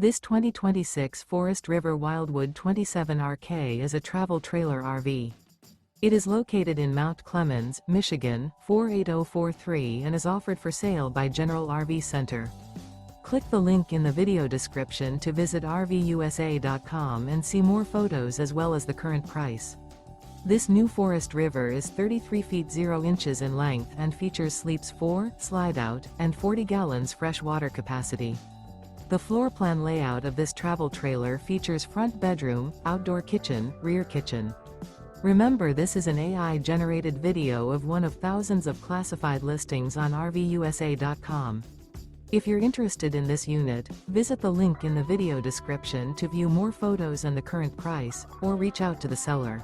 This 2026 Forest River Wildwood 27RK is a travel trailer RV. It is located in Mount Clemens, Michigan, 48043 and is offered for sale by General RV Center. Click the link in the video description to visit RVUSA.com and see more photos as well as the current price. This new Forest River is 33 feet 0 inches in length and features sleeps 4, Slideout, and 40 gallons fresh water capacity. The floor plan layout of this travel trailer features front bedroom, outdoor kitchen, rear kitchen. Remember, this is an AI-generated video of one of thousands of classified listings on RVUSA.com. If you're interested in this unit, visit the link in the video description to view more photos and the current price, or reach out to the seller.